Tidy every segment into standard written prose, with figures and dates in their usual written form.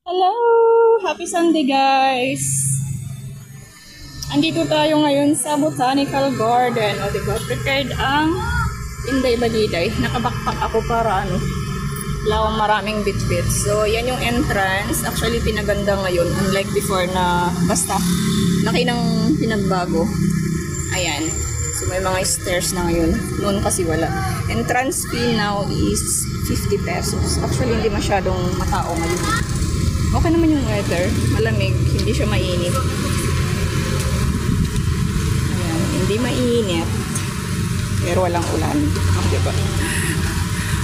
Hello! Happy Sunday, guys! Andito tayo ngayon sa Botanical Garden. O, diba? Prepared ang Inday Baliday. Nakabakpak ako para lawang maraming bit-bit. So, yan yung entrance. Actually, pinaganda ngayon. Unlike before na basta laki ng pinagbago. Ayan. So, may mga stairs na ngayon. Noon kasi wala. Entrance fee now is 50 pesos. Actually, hindi masyadong matao ngayon. Okay naman yung weather. Malamig. Hindi siya mainit. Ayan. Hindi mainit. Pero walang ulan. Diba?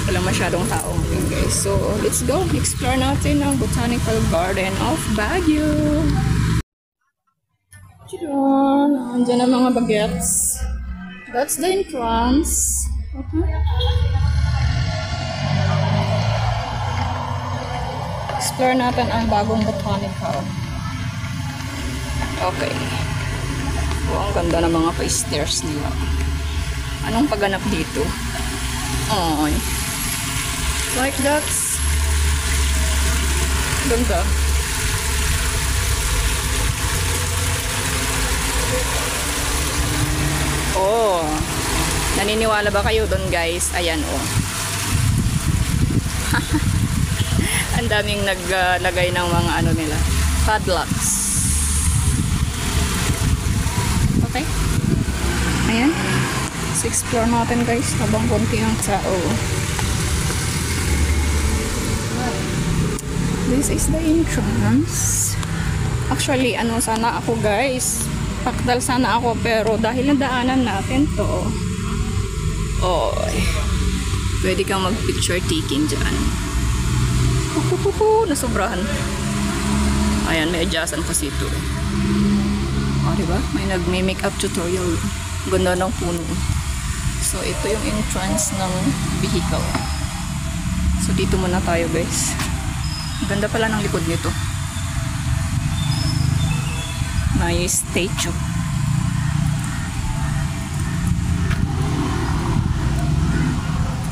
Walang masyadong tao ngayon, guys. So, let's go. Explore natin ang Botanical Garden of Baguio. Diyan. Andiyan ang mga bagets. That's the entrance. Okay. Explore natin ang bagong botanical. Okay. Oh, ang ganda ng mga pa-stairs nila. Anong pagganap dito? Oh, like that. Ganda. Oh. Naniniwala ba kayo doon, guys? Ayan, oh. Ang daming naglagay ng mga nila. Padlocks. Okay. Ayan. So, explore natin, guys. Habang konti ang tao. This is the entrance. Actually, sana ako, guys. Pakdal sana ako, pero dahil nadaanan natin to, pwede kang mag-picture taking dyan. Nasobrahan. Ayan, may adjustan kasi ito. Diba? May nag-makeup tutorial. Ganda ng puno. So, ito yung entrance ng vehicle. So, dito muna tayo, guys. Ganda pala ng likod nito. May statue.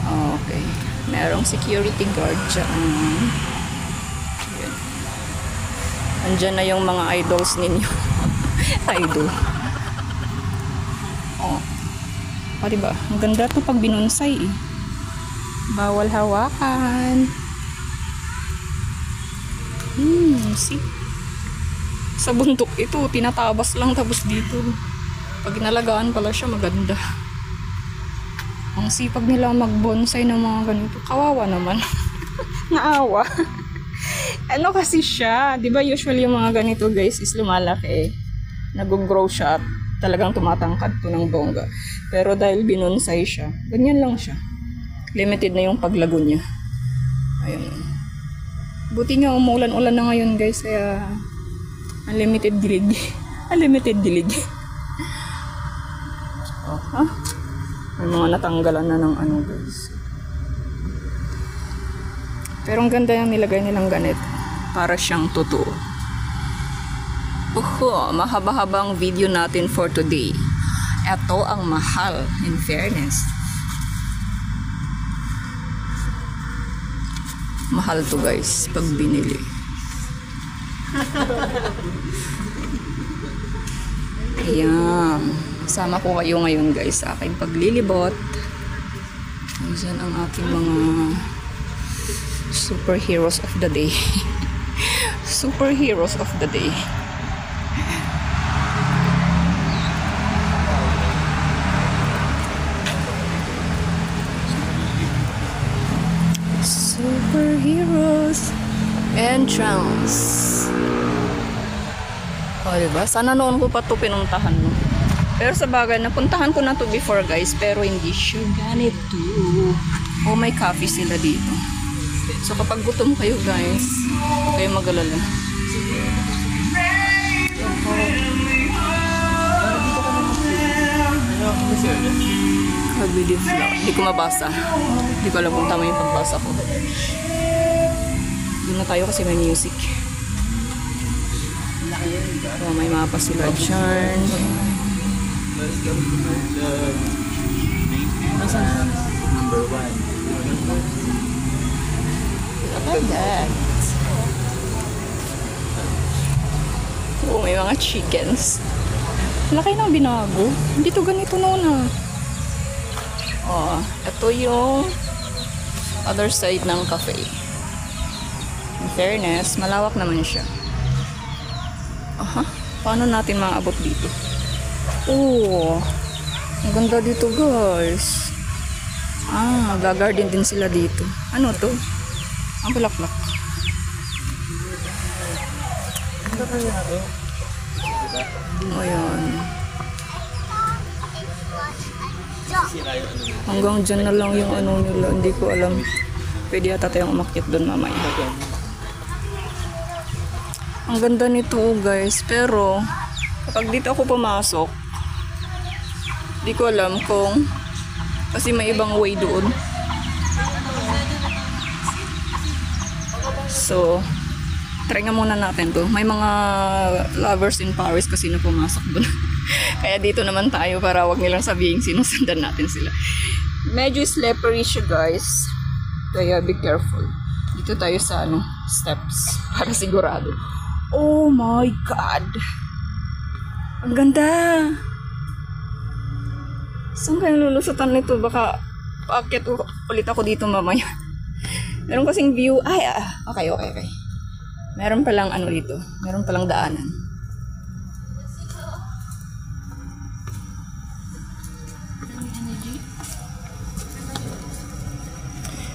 Okay. Merong security guard dyan. Ayan. Andyan na yung mga idols ninyo. Idol. Diba? Ang ganda ito pag binunsay eh. Bawal hawakan. See? Sa bundok ito, tinatabas lang tapos dito. Pag inalagaan pala siya, maganda. Ang sipag nila mag-bonsai ng mga ganito. Kawawa naman. Naawa. Kasi siya, di ba usually yung mga ganito, guys, is lumalaki. Nag-grow siya at talagang tumatangkad to ng bongga. Pero dahil binonsai siya, ganyan lang siya. Limited na yung paglago niya. Ayun. Buti nga umulan-ulan na ngayon, guys, kaya unlimited dilig. Unlimited dilig. May mga natanggalan na ng guys. Pero ang ganda yung nilagay nilang ganit. Para siyang totoo. Mahaba-habang video natin for today. Ito ang mahal, in fairness. Mahal to, guys, pag binili. Ayan. Sama ko kayo ngayon, guys, sa aking paglilibot. Ayan ang aking mga superheroes of the day. Superheroes of the day. Superheroes entrance. Diba? Sana noon ko pa ito pinuntahan, no? Pero sa bagay, napuntahan ko na to before, guys, pero hindi siya ganito. May coffee sila dito. So kapag gutom kayo, guys, huwag kayo mag-alala. Hindi ko mabasa. Hindi ko alam kung tama yung pagbasa ko. Doon na tayo kasi may music. May mapa sila dyan. Number 1. Look at that. May mga chickens. Laki ng binago. Hindi to ganito noon ah. Oh, ito yung other side ng cafe. In fairness, malawak naman siya. Aha, paano natin maabot dito? Oh, ang ganda dito guys. Ah, gagarden din sila dito. Ano to? Ang bulaklak. Ayan. Hanggang dyan na lang yung ano nila. Hindi ko alam. Pwede yata tayong umakyat doon mamaya. Ang ganda nito guys. Pero kapag dito ako pumasok, hindi ko alam kung kasi may ibang way doon. So, try nga muna natin to. May mga lovers in Paris kasi na pumasok doon. Kaya dito naman tayo para wag nilang sabihin sinusundan natin sila. Medyo slippery siya guys. Kaya be careful. Dito tayo sa ano, steps para sigurado. Oh my God! Ang ganda! Saan kaya lulusutan nito? Baka paakyat ulit ako dito mamaya. Meron kasing view. Ay, okay. Meron palang ano dito. Meron palang daanan.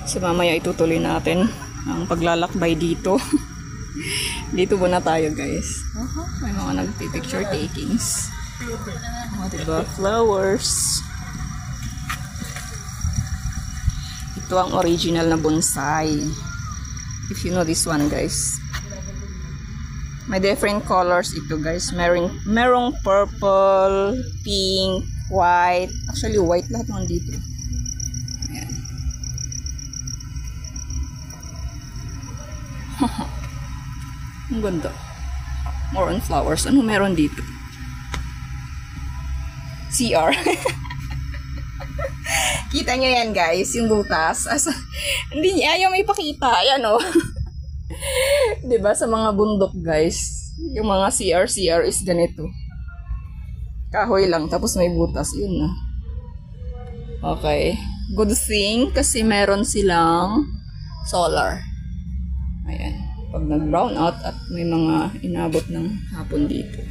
So mamaya itutuloy natin ang paglalakbay dito. Dito muna tayo guys. May mga nagpipicture takings. Diba? Flowers. Ito ang original na bonsai. If you know this one guys. May different colors ito guys. Merong purple, pink, white. Actually white lahat naman dito. Ayan. Ang ganda. More on flowers. Ano meron dito? CR. Kita nyo yan guys, yung butas. Hindi niya ayaw may pakita. Ayan o. Diba sa mga bundok guys, yung mga CR is ganito. Kahoy lang, tapos may butas. Yun na. Okay. Good thing kasi meron silang solar. Ayan. Pag nag-brown out at may mga inabot ng hapon dito.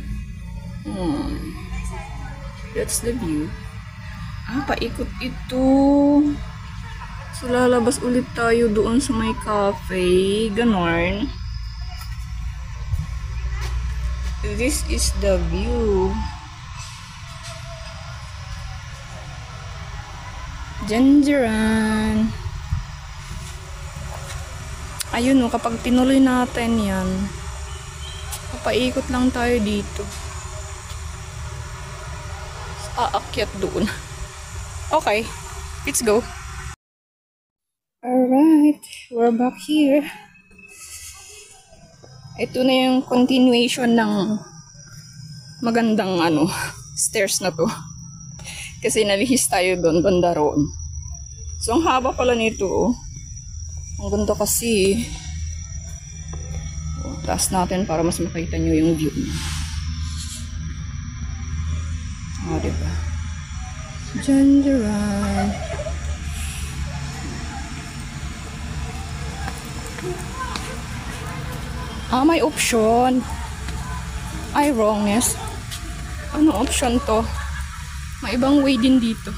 That's the view. Paikot ito. So, lalabas ulit tayo doon sa may cafe. Ganon. This is the view. Janjaran. Ayun o, kapag tinuloy natin yan, papaikot lang tayo dito. Aakyat doon. Okay, let's go. Alright, we're back here. Ito na yung continuation ng magandang stairs na to. Kasi nalihis tayo doon, banda roon. So, ang haba pala nito, oh. Ang ganda kasi. Taas natin para mas makita nyo yung view. Diba? Janjaran. May option. Ay, wrongness. Ano option to? May ibang way din dito.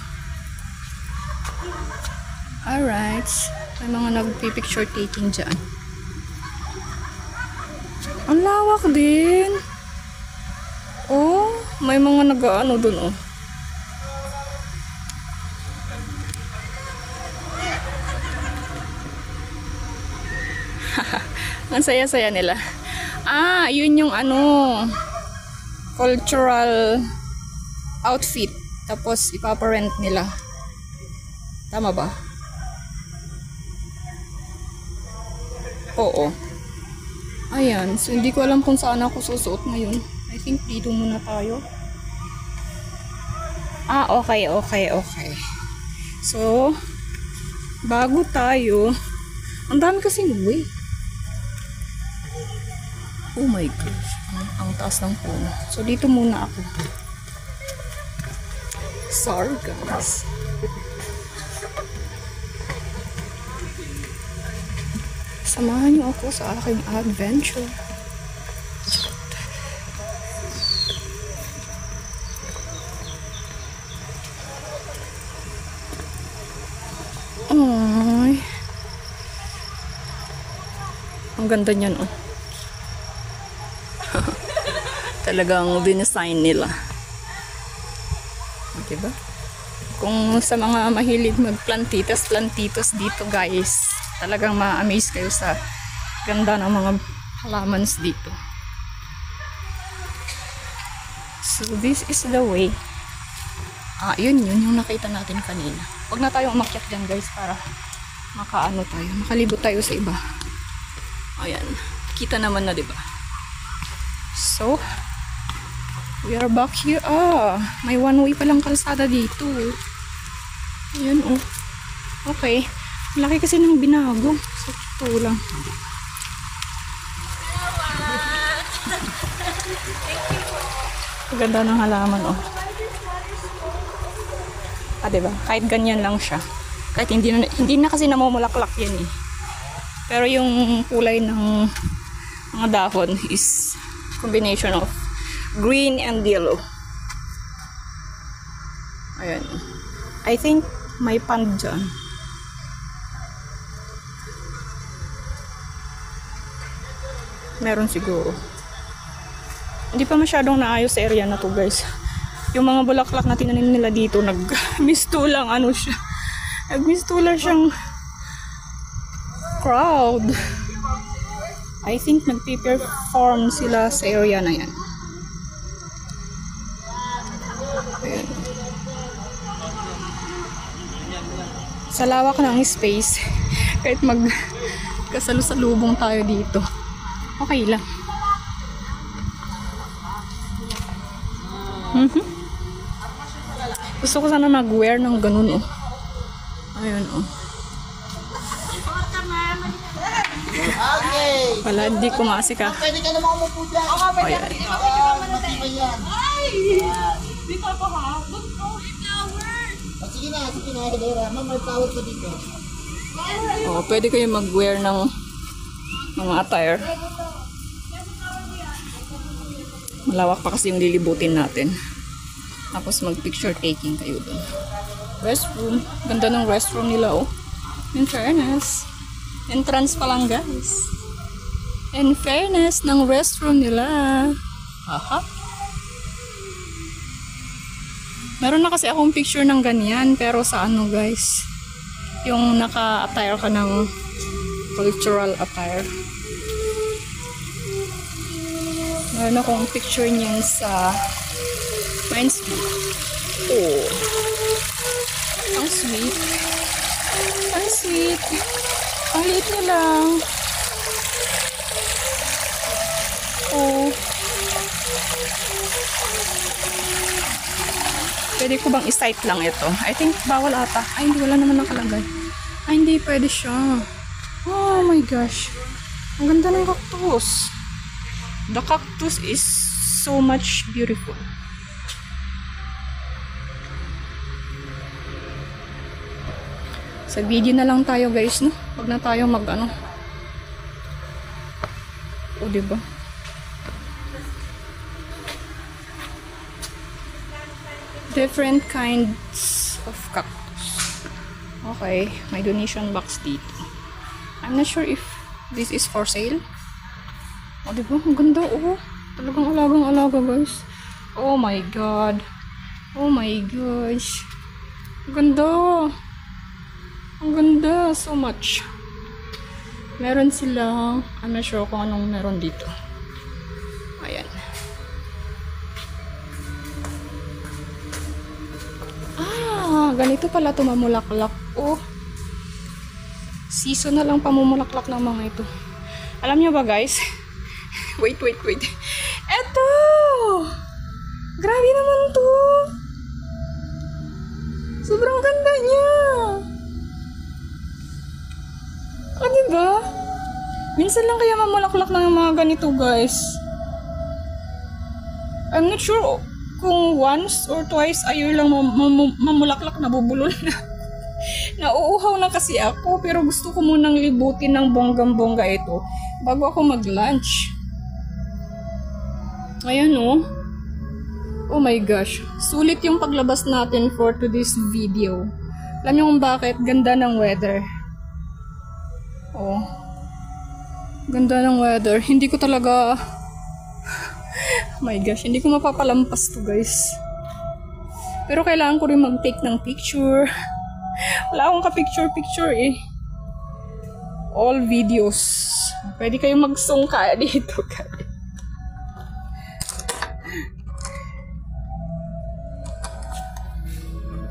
Alright. May mga nagpipicture taking dyan. Ang lawak din. Oh, may mga nag-ano dun, oh. Ang saya-saya nila. Yun yung cultural outfit. Tapos ipaparent nila. Tama ba? Oo. Ayan. So, hindi ko alam kung saan ako susuot ngayon. I think dito muna tayo. Okay. So, bago tayo, ang dami kasing way. Oh my gosh. Ang taas ng puno. So, dito muna ako. Sorry, guys. Samahan niyo ako sa aking adventure. Ay. Ang ganda niyan, oh. Talagang dinesign nila. Diba? Kung sa mga mahilig magplantitas dito, guys, talagang ma-amaze kayo sa ganda ng mga halamans dito. So, this is the way. Yun yung nakita natin kanina. Huwag na tayong umakyat dyan, guys, para makalibot tayo sa iba. Ayan. Kita naman na, diba? So, we are back here. May one way palang kalsada dito. Ayan, oh. Okay. Laki kasi ng binago. So, ito lang. Ganda ng halaman, oh. Diba? Kahit ganyan lang siya. Kahit hindi na kasi namumulaklak yan, eh. Pero yung kulay ng mga dahon is combination of green and yellow. Ayan. I think may pond dyan. Meron siguro. Hindi pa masyadong naayos sa area na to, guys. Yung mga bulaklak na tinanim nila dito, nag-mistulang ano siya. Nag-mistula siyang crowd. I think nag-perform sila sa area na yan. Ayan. Sa lawak ng space, kahit magkasalusalubong tayo dito, okay lang. Gusto ko sana mag-wear ng ganun, oh. Ayun, oh. Wala, hindi ko masika. Pwede ka naman umupo dyan. Ayan. Dito ako ha. Look, flowers. Sige na, Hilera. Ma'am, may flowers pa dito. Oh, pwede kayo mag-wear ng mga attire. Malawak pa kasi yung lilibutin natin. Tapos mag-picture taking kayo dun. Restroom. Ganda ng restroom nila, oh. In fairness. Entrance pa lang, guys. In fairness ng restroom nila. Haha. Meron na kasi akong picture ng ganyan. Pero sa ano, guys. Yung naka-attire ka ng cultural attire. Meron akong picture niyan sa Mindsweet. Oh. Ang sweet. Ang sweet. Ang liit na lang. Oh. Pwede ko bang i-cite lang ito? I think bawal ata. Ay, hindi. Wala naman nakalagay. Ay, hindi. Pwede siya. Oh my gosh. Ang ganda ng cactus. The cactus is so much beautiful. Sa video na lang tayo, guys, no? Huwag na tayo mag-ano. O, diba? Different kinds of cactus. Okay, may donation box dito. I'm not sure if this is for sale. O, diba? Ang ganda, oh. Talagang alagang-alaga, guys. Oh my God. Oh my gosh. Ang ganda. Ang ganda. So much. Meron silang, I'm not sure kung anong meron dito. Ayan. Ganito pala ito mamulaklak. Oh. Season na lang pamumulaklak ng mga ito. Alam nyo ba, guys? Wait. Eto! Grabe naman to. Sobrang ganda niya. Diba? Minsan lang kaya mamulaklak ng mga nito guys. I'm not sure kung once or twice a year lang mamulaklak, nabubulol na. Nauuhaw na kasi ako, pero gusto ko munang libutin ng bonggang-bongga ito bago ako mag-lunch. Ayan oh. Oh my gosh. Sulit yung paglabas natin for today's video. Alam niyo kung bakit? Ganda ng weather. Oh. Ganda ng weather. Hindi ko talaga... Oh my gosh. Hindi ko mapapalampas to guys. Pero kailangan ko rin mag-take ng picture. Wala akong ka-picture-picture eh. All videos. Pwede kayong magsungka dito guys.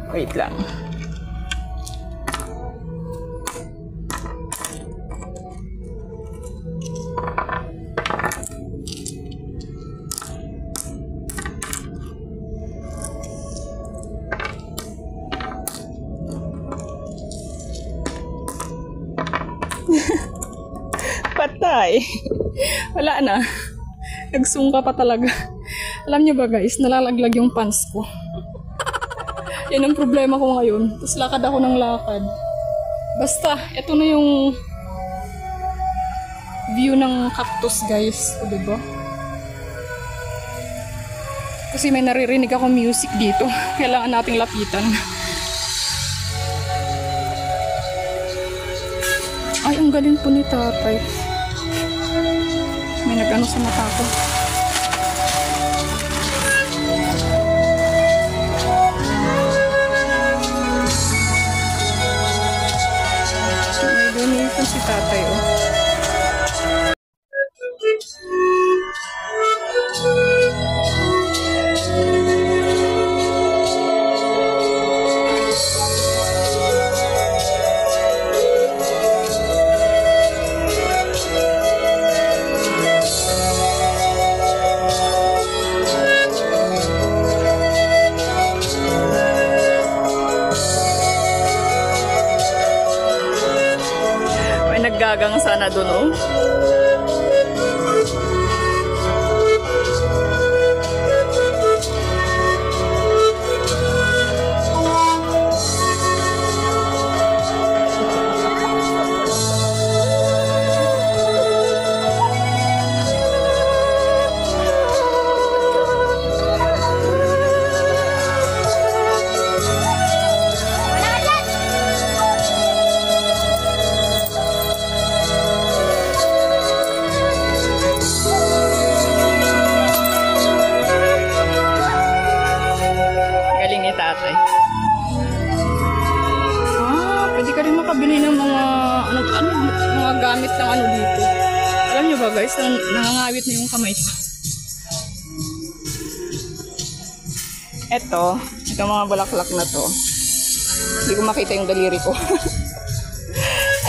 Wait lang. Patay. Wala na. Nagsungka pa talaga. Alam niyo ba guys, nalalaglag yung pants ko. Yan ang problema ko ngayon. Tapos lakad ako ng lakad. Basta, ito na yung view ng cactus guys. O diba? Kasi may naririnig ako music dito. Kailangan nating lapitan. Ay, ang galing po ni tatay. May nag-ano sa mata ko. May donation si tatay, oh. Naggagang sana doon, oh. Tatay. Pwede ka rin makabili ng mga mga gamit ng ano dito. Alam nyo ba guys, nangangawit na yung kamay ko. Ito mga bulaklak na to. Hindi ko makita yung daliri ko.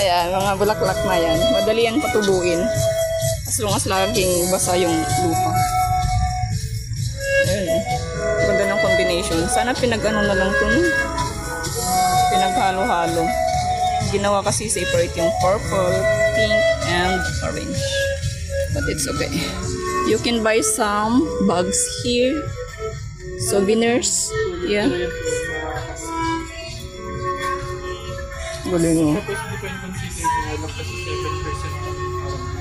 Ayan, mga bulaklak na yan. Madali yan patubuin. As long as laging basa yung lupa. Ayan. Ganda ng combination. Sana pinag-ano na lang ito, no? Pinaghalo-halo. Ginawa kasi separate yung purple, pink, and orange. But it's okay. You can buy some bags here. Souvenirs. Yeah. Galing, oh.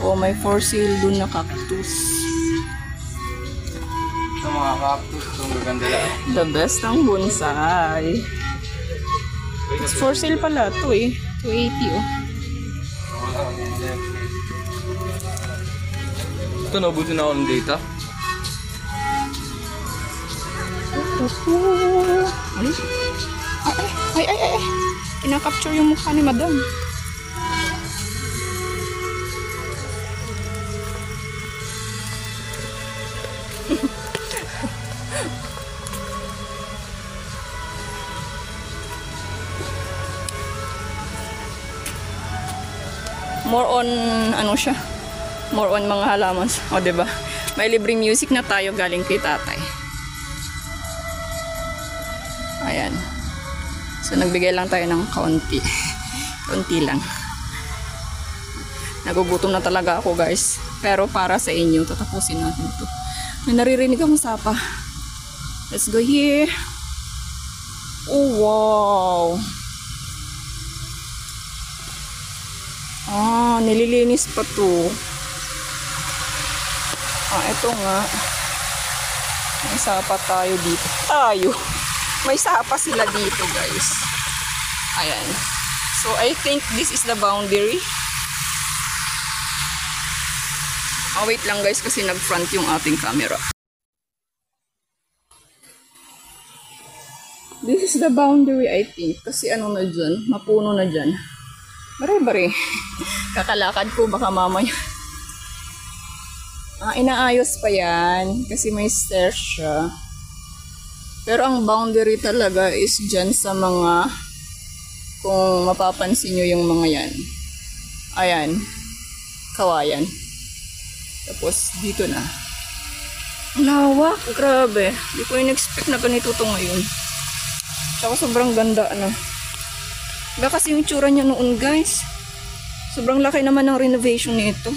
Oh, may for sale dun na cactus. Ito mga cactus, itong gaganda lang. The best ang bonsai. It's for sale pala ito eh. 280 oh. Ito, nabuti na ako ng data. Ay. Kinakapture yung mukha ni madam. More on ano siya? More on mga halaman. O diba? May libreng music na tayo galing kay tatay. Ayan. So nagbigay lang tayo ng kaunti. Kaunti lang. Nagugutom na talaga ako guys. Pero para sa inyo, tatapusin natin ito. May naririnig akong sapa. Let's go here. Oh, wow. Ah, nililinis pa to. Ah, ito nga. May sapa tayo dito. May sapa sila dito, guys. Ayan. So, I think this is the boundary. Oh, wait lang guys kasi nag-front yung ating camera. This is the boundary, I think. Kasi ano na dyan, mapuno na dyan. Bare-bare. Kakalakad ko baka mamaya. Inaayos pa yan kasi may stairs siya. Pero ang boundary talaga is dyan sa mga, kung mapapansin nyo yung mga yan. Ayan. Kawayan. Tapos dito na. Lawak. Grabe. Hindi ko in-expect na ganito to ngayon. Tsaka sobrang ganda na. Iba kasi yung tsura niya noon guys. Sobrang laki naman ng renovation nito.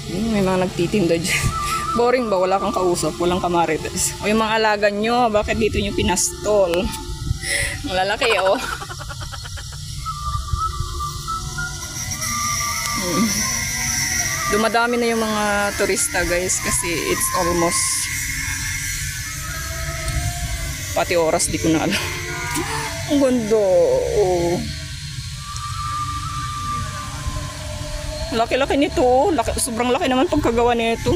May mga nagtitinda dyan. Boring ba? Wala kang kausap. Walang kamarites. O yung mga alaga nyo, bakit dito nyo pinastol? Ang lalaki oh. Dumadami na yung mga turista guys kasi it's almost pati oras di ko na alam. Ang ganda. Oh. Laki-laki nito. Sobrang laki naman pagkagawa nito.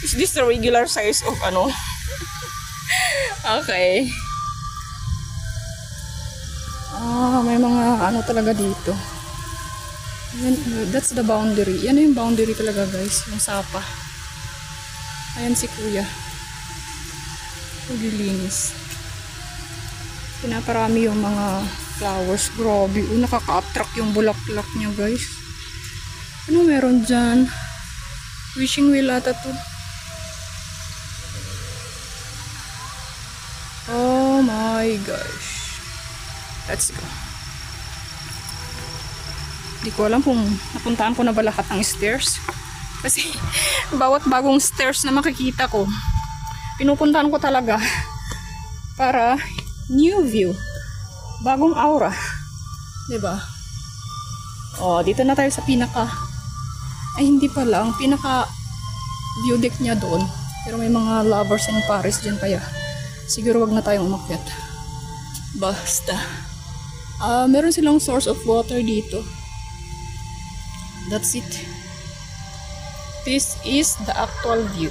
Is this the regular size of ano? Okay. May mga ano talaga dito. That's the boundary. Yan yung boundary talaga guys. Yung sapa. Ayan si kuya. Paglilinis. Pinaparami yung mga flowers. Grabe. Nakaka-attract yung bulaklak niya guys. Ano meron dyan? Wishing wheel ata to. Oh my gosh. Let's go. Hindi ko alam kung napuntaan ko na ba lahat ng stairs. Kasi bawat bagong stairs na makikita ko, pinupuntahan ko talaga para new view. Bagong aura. Diba? Oh, dito na tayo sa pinaka. Ay, hindi pala. Ang pinaka view deck niya doon. Pero may mga lovers in Paris dyan kaya. Siguro wag na tayong umakyat. Basta. Meron silang source of water dito. That's it. This is the actual view.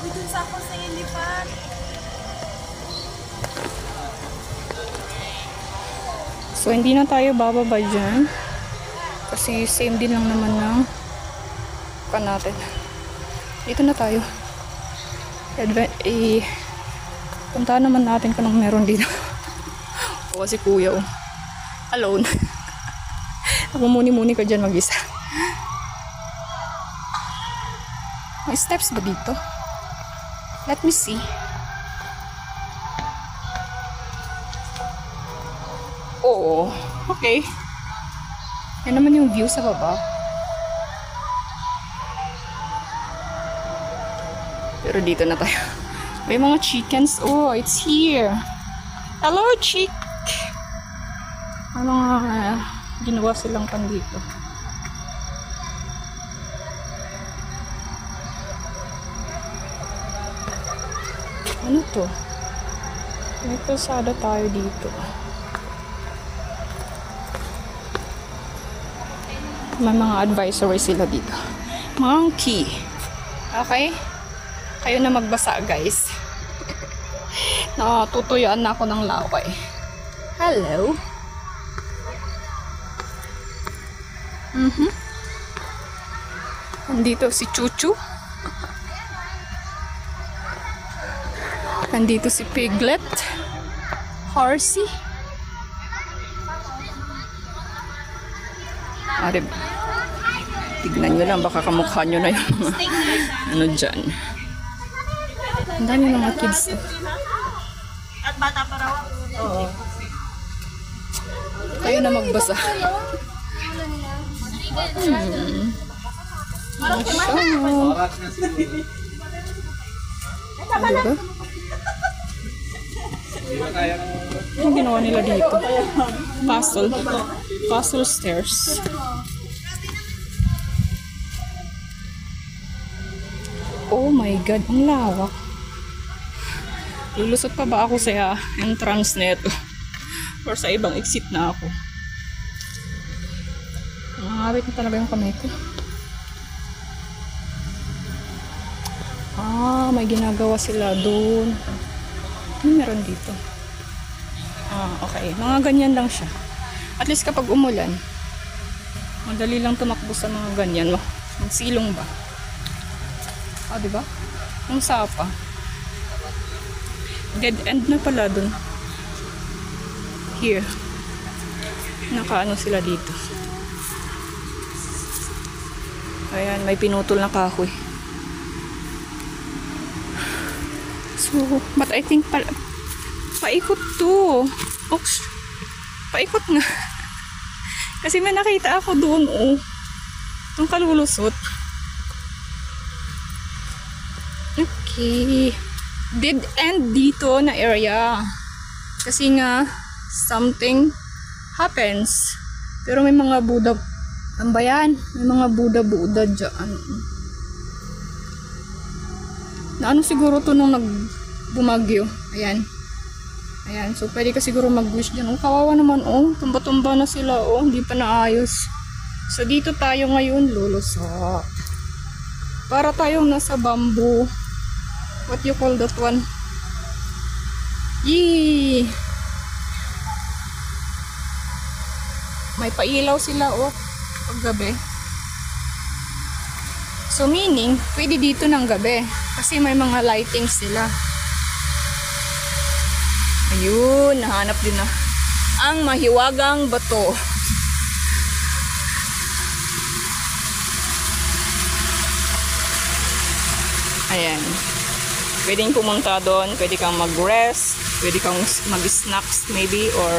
Dito sa ako sa ilipan. So, hindi na tayo bababa dyan. Kasi same din lang naman ng kan natin. Dito na tayo. Puntahan naman natin kung anong meron dito. O kasi kuya oh. Alone. Ako muni-muni ka dyan mag-isa. May steps ba dito? Let me see. Oo. Okay. Yan naman yung view sa baba. Pero dito na tayo. May mga chickens. Oh, it's here. Hello, chick. Ano nga ginawa silang pan dito. Ano to? May kalsada tayo dito. May mga advisory sila dito. Monkey. Okay? Kayo na magbasa, guys. Natutuyuan na ako ng laway. Hello. Nandito si Chuchu. Nandito si Piglet. Horsey. Tignan nyo lang, baka kamukha nyo na yung ano dyan. Ang dami mga kids. At bata pa na magbasa. Oras na siguro. Diba? Hindi na kaya ng... Anong ginawa nila dito? Castle. Castle stairs. Oh my God, ang lawak. Lulusot pa ba ako sa entrance neto? Or sa ibang exit na ako? Nakakabit na talaga yung kamay ko. May ginagawa sila doon. Ano meron dito? Okay. Mga ganyan lang siya. At least kapag umulan, madali lang tumakbo sa mga ganyan. Magsilong ba? Diba? Ang sapa. Dead end na pala dun. Here. Nakaano sila dito. Ayan, may pinutol na kahoy. So, but I think paikot to. Oops. Paikot nga. Kasi may nakita ako doon, itong kalulusot. Okay. Dead end dito na area. Kasi nga, something happens. Pero may mga Buddha. Ano ba yan? May mga Buddha dyan. Na ano siguro to nung nagbumagyo. Ayan. Ayan. So, pwede ka siguro mag-wish dyan. Kawawa naman, tumba-tumba na sila, hindi pa naayos. So, dito tayo ngayon, lulusot. Para tayong nasa bamboo. What you call that one? Yee! May pailaw sila, paggabi. So, meaning, pwede dito ng gabi. Kasi may mga lightings sila. Ayun, nahanap din na ang mahiwagang bato. Ayan. Pwedeng pumunta doon, pwede kang mag-rest, pwede kang mag-snacks maybe, or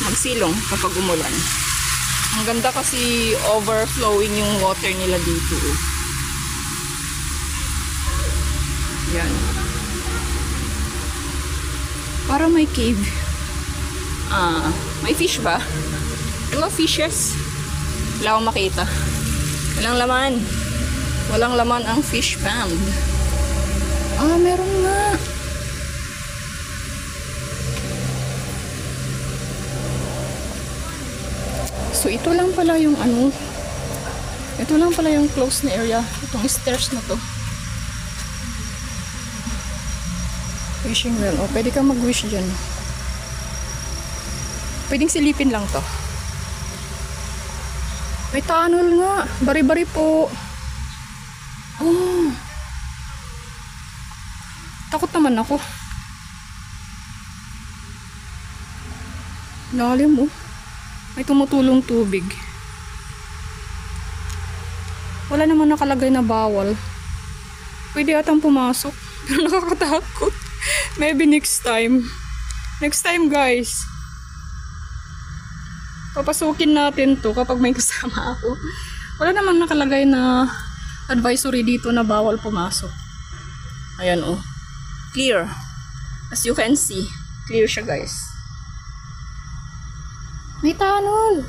magsilong kapag umulan. Ang ganda kasi overflowing yung water nila dito. Yan. Para may cave. May fish ba? Hello, fishes. Wala akong makita. Walang laman. Walang laman ang fish pond. Meron nga. So, ito lang pala yung ito lang pala yung close na area. Itong stairs na to. Wishing well. Pwede kang mag-wish dyan. Pwedeng silipin lang to. May tunnel nga. Bari-bari po. Takot naman ako. Lalim May tumutulong tubig. Wala naman nakalagay na bawal. Pwede atang pumasok. Pero nakakatakot. Maybe next time. Next time, guys. Papasukin natin to kapag may kasama ako. Wala naman nakalagay na advisory dito na bawal pumasok. Ayan Clear. As you can see. Clear siya, guys. May tunnel.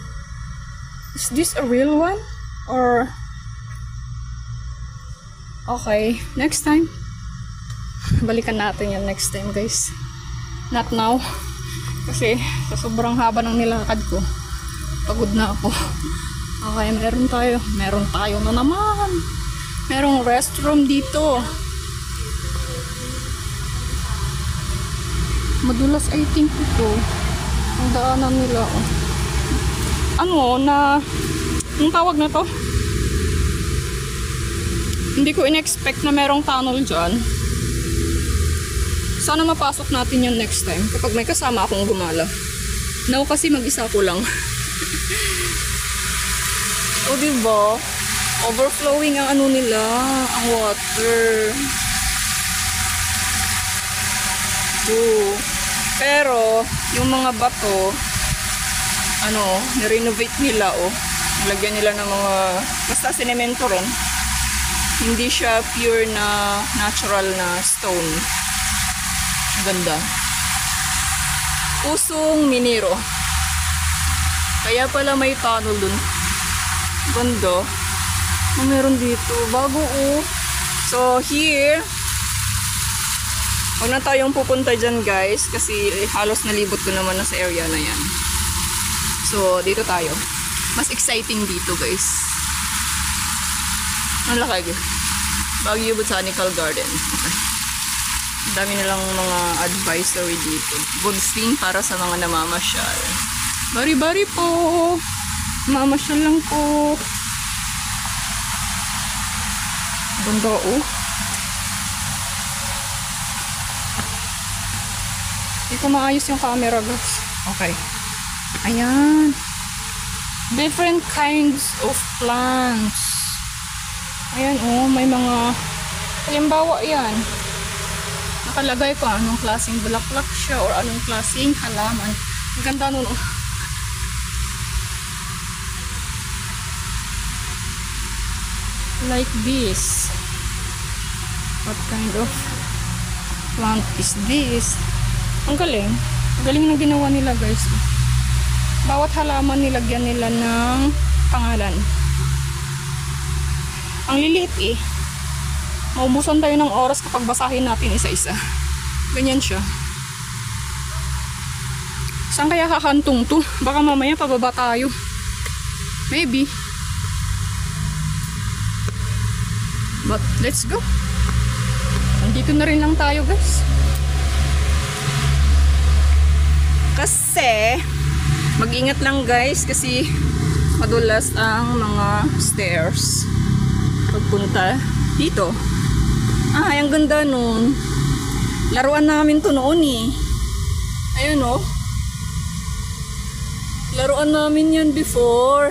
Is this a real one? Or... Okay. Next time. Balikan natin yan next time, guys. Not now. Kasi sa sobrang haba ng nilakad ko, pagod na ako. Okay, meron tayo na naman. Merong restroom dito. Madulas, I think ito. Ang daanan nila. Yung tawag na to? Hindi ko in-expect na merong tunnel dyan. Sana mapasok natin yun next time kapag may kasama akong gumala. Now kasi mag-isa ko lang. Diba? Overflowing ang nila, ang water. Pero yung mga bato nirenovate nila, oh. Lagyan nila ng mga, basta sinemento rin. Hindi siya pure na natural na stone. Ganda. Pusong Minero. Kaya pala may tunnel dun. Ganda. Meron dito. Bago, oh. So, here, huwag na tayong pupunta dyan, guys. Kasi halos nalibot ko naman na sa area na yan. So, dito tayo. Mas exciting dito, guys. Ang laki. Baguio Botanical Garden. Okay. Ang dami nilang mga advisory dito. Good thing para sa mga namamasyal. Bari-bari po. Mamasyal lang po. Ganda, oh. Hindi ko maayos yung camera, guys. Okay. Ayan. Different kinds of plants. Ayan, oh. May mga, halimbawa yan. Nakalagay ko anong klaseng bulaklak siya or anong klaseng halaman. Ang ganda nun, oh. Like this. What kind of plant is this? Ang galing. Ang galing na ginawa nila, guys. Bawat halaman nilagyan nila ng pangalan. Ang liliit, eh. Maubusan tayo ng oras kapag basahin natin isa-isa. Ganyan siya. Saan kaya kakantong to? Baka mamaya pababa tayo. Maybe. But let's go. Nandito na rin lang tayo, guys. Kasi mag-ingat lang, guys, kasi madulas ang mga stairs pagpunta dito. Ay, ang ganda nun. Laruan namin to noon, eh. Ayun, oh. Laruan namin yan before.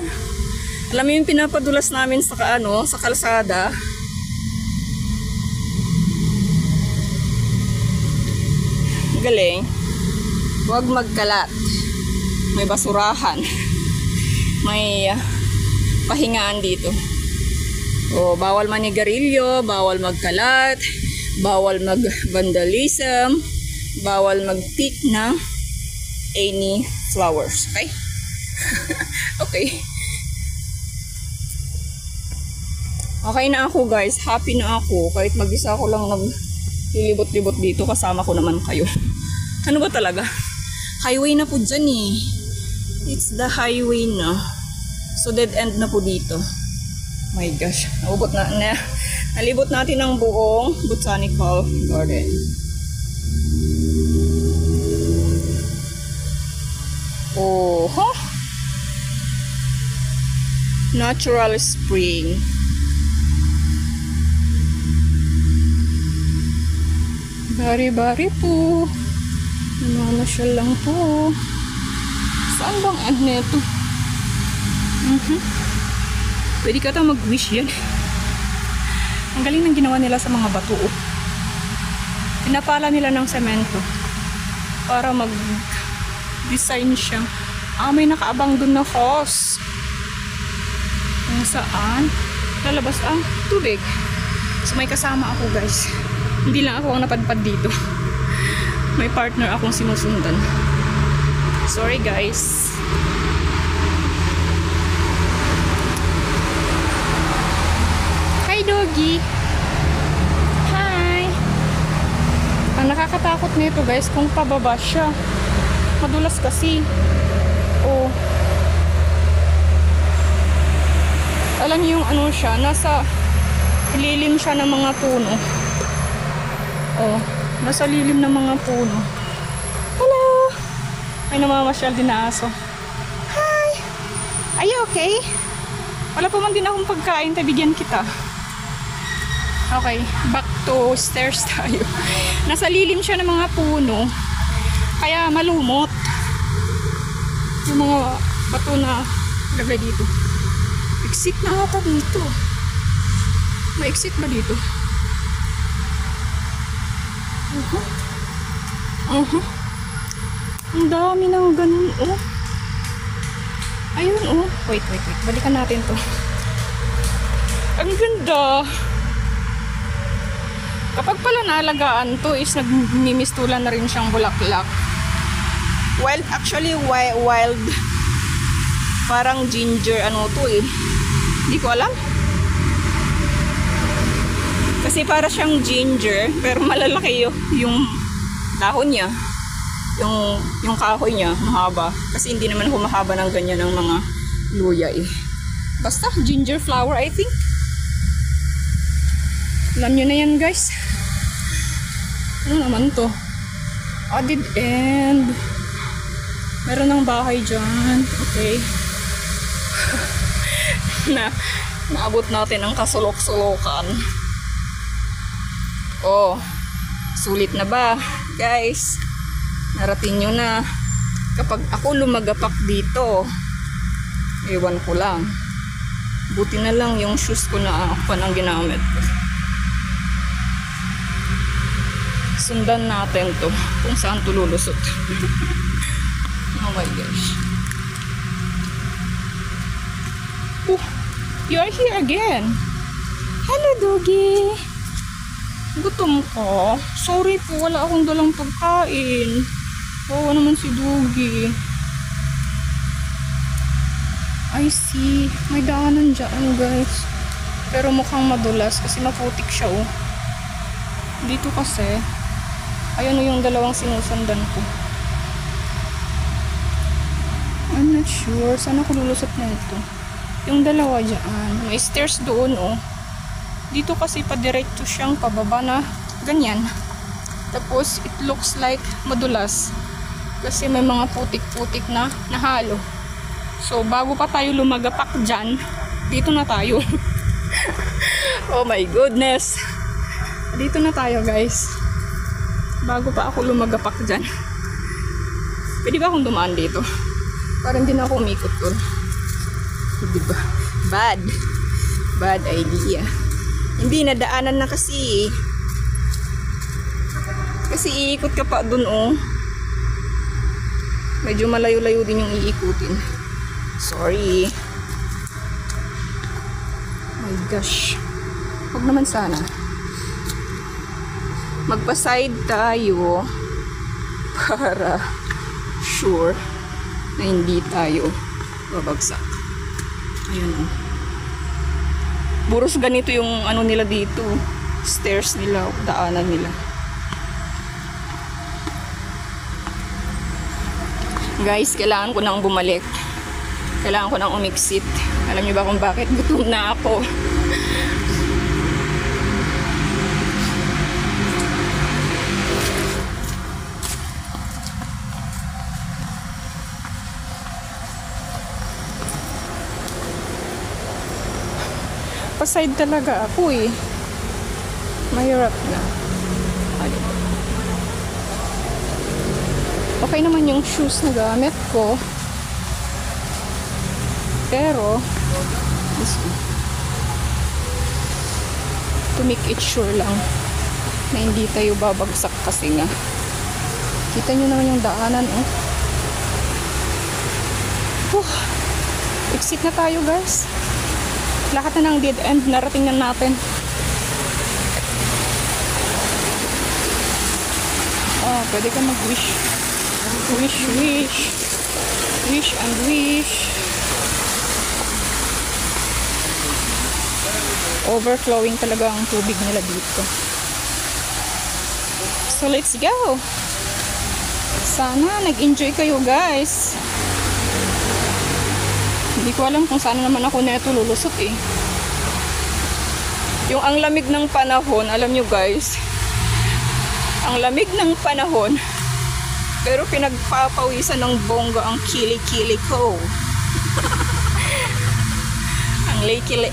Alam mo yung pinapadulas namin sa sa kalsada. Galing. Huwag magkalat. May basurahan. May pahingaan dito. O, bawal manigarilyo, bawal magkalat, bawal mag-vandalism, bawal mag-pick ng any flowers. Okay? Okay. Okay na ako, guys. Happy na ako. Kahit mag-isa ako lang lilibot-libot dito, kasama ko naman kayo. Ano ba talaga? Highway na po dyan, eh. It's the highway na. So dead end na po dito. My gosh. Nalibot natin ang buong Botanical Garden. Oh, huh? Natural spring. Bari-bari po. Namamasyal lang po. Saan bang ad neto? Pwede ka tayong mag-wish yan. Ang galing ng ginawa nila sa mga bato. Pinapala nila ng semento para mag-design siya. May nakaabang dun na hose. Kung saan lalabas ang tubig. So may kasama ako, guys. Hindi lang ako ang napadpad dito. May partner akong sinusundan. Sorry, guys. Hi, doggy. Hi. Ang nakakatakot nito, guys, kung pababa siya. Madulas kasi. Oh. Alam niyo yung ano siya, nasa lilim siya ng mga puno. Oh, nasa lilim ng mga puno. Hello! May namamasyal din na aso. Hi! Are you okay? Wala pa man din akong pagkain, tabigyan kita. Okay, back to stairs tayo. Nasa lilim siya ng mga puno. Kaya malumot. Yung mga bato na lagay dito. Exit na ata dito. May exit ba dito? Ang dami ng ganun, oh. Ayun, oh. Wait. Balikan natin to. Ang ganda. Kapag pala naalagaan to is nagmimistulan na rin siyang bulaklak. Wild, actually wild. Parang ginger ano to eh. Hindi ko alam. Kasi para siyang ginger pero malalaki yung dahon niya. Yung kahoy niya mahaba. Kasi hindi naman humahaba ng ganyan ng mga luya eh. Basta ginger flower I think. Alam nyo na yan guys. Ano naman to? Dead end. Meron ng bahay dyan. Okay. Naabot natin ang kasulok-sulokan. Oh. Sulit na ba? Guys. Narating nyo na. Kapag ako lumagapak dito, ewan ko lang. Buti na lang yung shoes ko na ako pa nang ginamit ko. Sundan natin to kung saan to lulusot. Oh my gosh. Oh, you are here again. Hello, doggy. Gutom ko. Sorry po, wala akong dalang pagkain. Oo naman si doggy. I see. May daanan dyan, guys. Pero mukhang madulas kasi maputik siya, oh. Dito kasi, ayan yung dalawang sinusundan ko. I'm not sure. Saan ako lulusot na ito? Yung dalawa dyan. May stairs doon, oh. Dito kasi padiretso siyang pababa na ganyan. Tapos, it looks like madulas. Kasi may mga putik-putik na nahalo. So, bago pa tayo lumagapak dyan, dito na tayo. Oh my goodness. Dito na tayo, guys. Bago pa ako lumagapak dyan. Pwede ba akong dumaan dito? Para hindi na ako umikot doon. Diba? Bad idea. Hindi, nadaanan na kasi. Kasi iikot ka pa doon, oh. Medyo malayo-layo din yung iikutin. Sorry. My gosh. Huwag naman sana. Magpa-side tayo para sure na hindi tayo babagsak. Ayun, oh. Buros ganito yung ano nila dito. Stairs nila, daanan nila. Guys, kailangan ko nang bumalik. Kailangan ko nang umiksit. Alam niyo ba kung bakit? Gutom na ako. Pa-side talaga ako eh. Mahirap na. Okay naman yung shoes na gamit ko. Pero, to make it sure lang na hindi tayo babagsak kasi nga. Kita nyo naman yung daanan, oh. Exit na tayo, guys. Lahat na ng dead end, narating na natin. Pwede ka mag-wish. Wish and wish. Overflowing talaga ang tubig nila dito. So let's go. Sana nag-enjoy kayo, guys. Hindi ko alam kung saan naman ako neto lulusot eh. Yung ang lamig ng panahon, alam nyo guys, ang lamig ng panahon, pero pinagpapawisan ng bongga ang kili-kili ko. Ang lay-kili.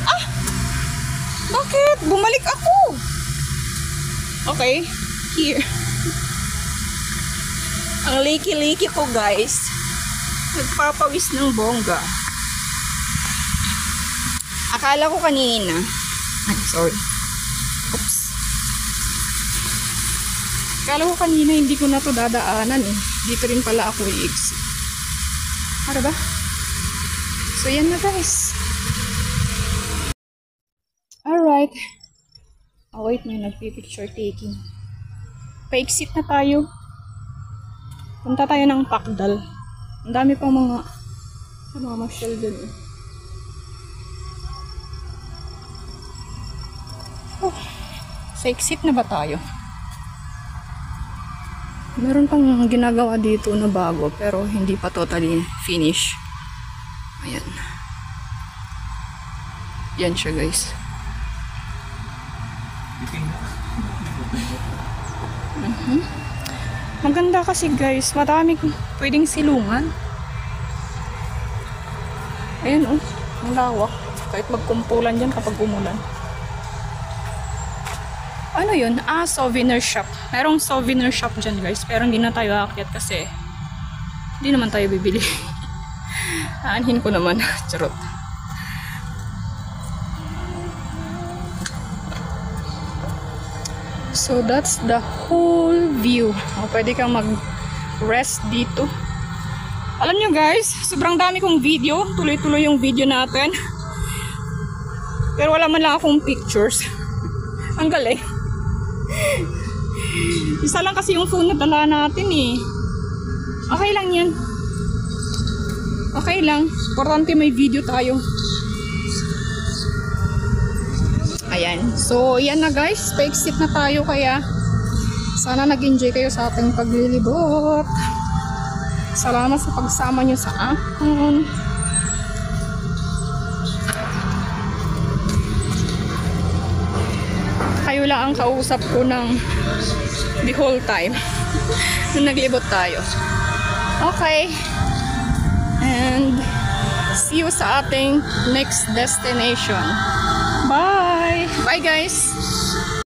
Bakit? Bumalik ako. Okay, here. Ang liki-liki ko guys, nagpapawis ng bongga. Akala ko kanina, sorry. Oops. Akala ko kanina hindi ko na to dadaanan eh. Dito rin pala ako i-exit. Para ba? So, yan na guys. Alright. Oh, wait, may nagpipicture taking. Pa-exit na tayo. Punta tayo ng Pakdal. Ang dami pang mga mamasyal dun. Oh, sa exit na ba tayo? Meron pang ginagawa dito na bago pero hindi pa totally finish. Ayan. Yan siya guys. Maganda kasi guys, madami pwedeng silungan. Ayan oh, ang lawak. Kahit magkumpulan dyan kapag umulan. Ano yun? Ah, souvenir shop. Merong souvenir shop dyan guys, pero hindi na tayo aakyat kasi hindi naman tayo bibili. Aanhin ko naman. Charot. So that's the whole view. O, pwede kang mag-rest dito. Alam nyo guys, sobrang dami kong video. Tuloy-tuloy yung video natin. Pero wala man lang akong pictures. Ang galing. Isa lang kasi yung phone na dala natin eh. Okay lang yan. Okay lang. Importante may video tayo. Ayan. So, yan na guys. Pa-exit na tayo kaya sana nag-enjoy kayo sa ating paglilibot. Salamat sa pagsama nyo sa akin. Kayo lang ang kausap ko ng the whole time na naglibot tayo. Okay. And see you sa ating next destination. Bye! Bye guys!